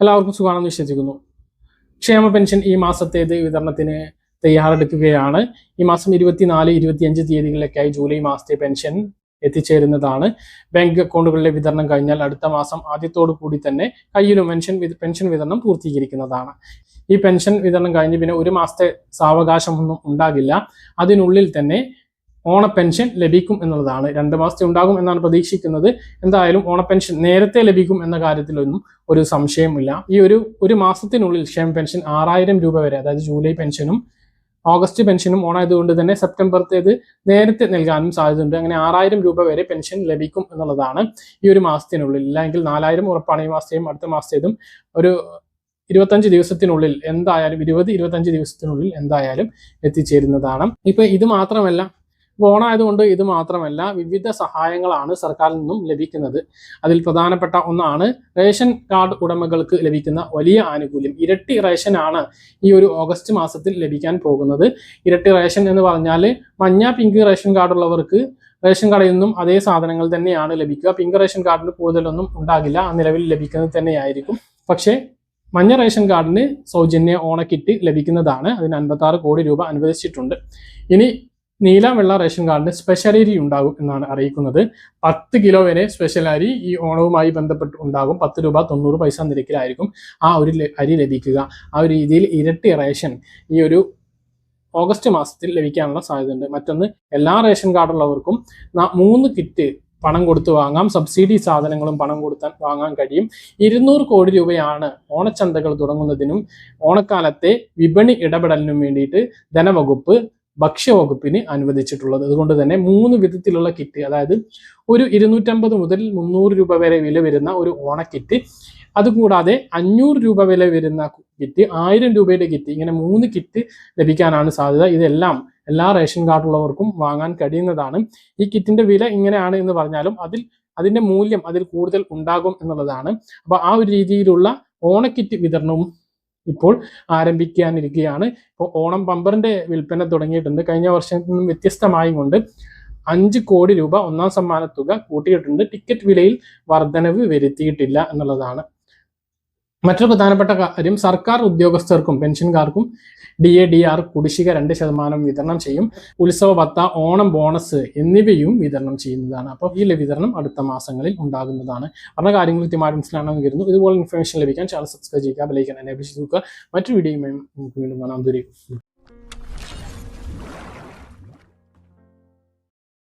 എല്ലാവർക്കും സുഖമാണെന്ന് വിശ്വസിക്കുന്നു. ക്ഷേമ പെൻഷൻ ഈ മാസത്തേത് വിതരണത്തിന് തയ്യാറെടുക്കുകയാണ്. ഈ മാസം 24, 25 തീയതികളിലേക്കായി ജൂലൈ മാസത്തെ പെൻഷൻ എത്തിച്ചേരുന്നതാണ്. ബാങ്ക് അക്കൗണ്ടുകളിലെ വിതരണം കഴിഞ്ഞാൽ അടുത്ത മാസം ആദ്യത്തോടു കൂടി തന്നെ കയ്യിലും പെൻഷൻ വിതരണം പൂർത്തീകരിക്കുന്നതാണ്. ഈ പെൻഷൻ വിതരണം കഴിഞ്ഞ് പിന്നെ ഒരു മാസത്തെ സാവകാശമൊന്നും ഉണ്ടാകില്ല. അതിനുള്ളിൽ തന്നെ ഓണപ്പെൻഷൻ ലഭിക്കും എന്നുള്ളതാണ്. 2 മാസത്തെ ഉണ്ടാകും എന്നാണ് പ്രതീക്ഷിക്കുന്നത്. എന്തായാലും ഓണപ്പെൻഷൻ നേരത്തെ ലഭിക്കും എന്ന കാര്യത്തിലൊന്നും ഒരു സംശയമില്ല. ഈ ഒരു മാസത്തിനുള്ളിൽ ക്ഷേമ പെൻഷൻ 6000 രൂപ വരെ, അതായത് ജൂലൈ പെൻഷനും ഓഗസ്റ്റ് പെൻഷനും ഓണായതുകൊണ്ട് തന്നെ സെപ്റ്റംബറത്തേത് നേരത്തെ നൽകാനും സാധ്യതയുണ്ട്. അങ്ങനെ 6000 രൂപ വരെ പെൻഷൻ ലഭിക്കും എന്നുള്ളതാണ് ഈ ഒരു മാസത്തിനുള്ളിൽ. ഇല്ലെങ്കിൽ 4000 ഉറപ്പാണ്. ഈ മാസത്തെയും അടുത്ത മാസത്തേതും ഒരു 25 ദിവസത്തിനുള്ളിൽ എന്തായാലും 20-25 ദിവസത്തിനുള്ളിൽ എന്തായാലും എത്തിച്ചേരുന്നതാണ്. ഇപ്പൊ ഇത് മാത്രമല്ല, ഓണായതുകൊണ്ട് ഇത് മാത്രമല്ല, വിവിധ സഹായങ്ങളാണ് സർക്കാരിൽ നിന്നും ലഭിക്കുന്നത്. അതിൽ പ്രധാനപ്പെട്ട ഒന്നാണ് റേഷൻ കാർഡ് ഉടമകൾക്ക് ലഭിക്കുന്ന വലിയ ആനുകൂല്യം. ഇരട്ടി റേഷനാണ് ഈ ഒരു ഓഗസ്റ്റ് മാസത്തിൽ ലഭിക്കാൻ പോകുന്നത്. ഇരട്ടി റേഷൻ എന്ന് പറഞ്ഞാൽ മഞ്ഞ, പിങ്ക് റേഷൻ കാർഡ് ഉള്ളവർക്ക് റേഷൻ കടയിൽ നിന്നും അതേ സാധനങ്ങൾ തന്നെയാണ് ലഭിക്കുക. പിങ്ക് റേഷൻ കാർഡിന് കൂടുതലൊന്നും ഉണ്ടാകില്ല, നിലവിൽ ലഭിക്കുന്നത് തന്നെയായിരിക്കും. പക്ഷേ മഞ്ഞ റേഷൻ കാർഡിന് സൗജന്യ ഓണക്കിറ്റ് ലഭിക്കുന്നതാണ്. അതിന് 56 കോടി രൂപ അനുവദിച്ചിട്ടുണ്ട്. ഇനി നീല വെള്ള റേഷൻ കാർഡിന് സ്പെഷ്യൽ അരി ഉണ്ടാകും എന്നാണ് അറിയിക്കുന്നത്. 10 കിലോ വരെ സ്പെഷ്യൽ അരി ഈ ഓണവുമായി ബന്ധപ്പെട്ട് ഉണ്ടാകും. 10 രൂപ 90 പൈസ നിരക്കിലായിരിക്കും ആ ഒരു അരി ലഭിക്കുക. ആ ഒരു രീതിയിൽ ഇരട്ടി റേഷൻ ഈ ഒരു ഓഗസ്റ്റ് മാസത്തിൽ ലഭിക്കാനുള്ള സാധ്യതയുണ്ട്. മറ്റൊന്ന്, എല്ലാ റേഷൻ കാർഡുള്ളവർക്കും 3 കിറ്റ് പണം കൊടുത്ത് വാങ്ങാം. സബ്സിഡി സാധനങ്ങളും പണം കൊടുത്താൽ വാങ്ങാൻ കഴിയും. 200 കോടി രൂപയാണ് ഓണച്ചന്തകൾ തുടങ്ങുന്നതിനും ഓണക്കാലത്തെ വിപണി ഇടപെടലിനും വേണ്ടിയിട്ട് ധനവകുപ്പ് ഭക്ഷ്യവകുപ്പിന് അനുവദിച്ചിട്ടുള്ളത്. അതുകൊണ്ട് തന്നെ 3 വിധത്തിലുള്ള കിറ്റ്, അതായത് ഒരു 250 മുതൽ 300 രൂപ വരെ വില വരുന്ന ഒരു ഓണക്കിറ്റ്, അതുകൂടാതെ 500 രൂപ വില വരുന്ന കിറ്റ്, 1000 രൂപയുടെ കിറ്റ്, ഇങ്ങനെ 3 കിറ്റ് ലഭിക്കാനാണ് സാധ്യത. ഇതെല്ലാം എല്ലാ റേഷൻ കാർഡുള്ളവർക്കും വാങ്ങാൻ കഴിയുന്നതാണ്. ഈ കിറ്റിന്റെ വില ഇങ്ങനെയാണ് എന്ന് പറഞ്ഞാലും അതിന്റെ മൂല്യം അതിൽ കൂടുതൽ ഉണ്ടാകും എന്നുള്ളതാണ്. അപ്പൊ ആ ഒരു രീതിയിലുള്ള ഓണക്കിറ്റ് വിതരണവും ഇപ്പോൾ ആരംഭിക്കാനിരിക്കുകയാണ്. ഇപ്പോൾ ഓണം ബമ്പറിന്റെ വിൽപ്പന തുടങ്ങിയിട്ടുണ്ട്. കഴിഞ്ഞ വർഷത്തിൽ നിന്നും വ്യത്യസ്തമായും കൊണ്ട് 5 കോടി രൂപ ഒന്നാം സമ്മാന തുക കൂട്ടിയിട്ടുണ്ട്. ടിക്കറ്റ് വിലയിൽ വർധനവ് വരുത്തിയിട്ടില്ല എന്നുള്ളതാണ്. മറ്റൊരു പ്രധാനപ്പെട്ട കാര്യം, സർക്കാർ ഉദ്യോഗസ്ഥർക്കും പെൻഷൻകാർക്കും DA/DR കുടിശ്ശിക 2% വിതരണം ചെയ്യും. ഉത്സവ ഭത്ത, ഓണം ബോണസ് എന്നിവയും വിതരണം ചെയ്യുന്നതാണ്. അപ്പോൾ ഈ വിതരണം അടുത്ത മാസങ്ങളിൽ ഉണ്ടാകുന്നതാണ്. പറഞ്ഞ കാര്യങ്ങൾ കൃത്യമായിട്ട് മനസ്സിലാണെന്ന് കരുതുന്നു. ഇതുപോലെ ഇൻഫർമേഷൻ ലഭിക്കാൻ ചാനൽ സബ്സ്ക്രൈബ് ചെയ്യുക, ബെൽ ഐക്കൺ എനേബിൾ ചെയ്ത് നോക്കുക. മറ്റൊരു വീഡിയോയുമായി നമുക്ക് വീണ്ടും കാണാം.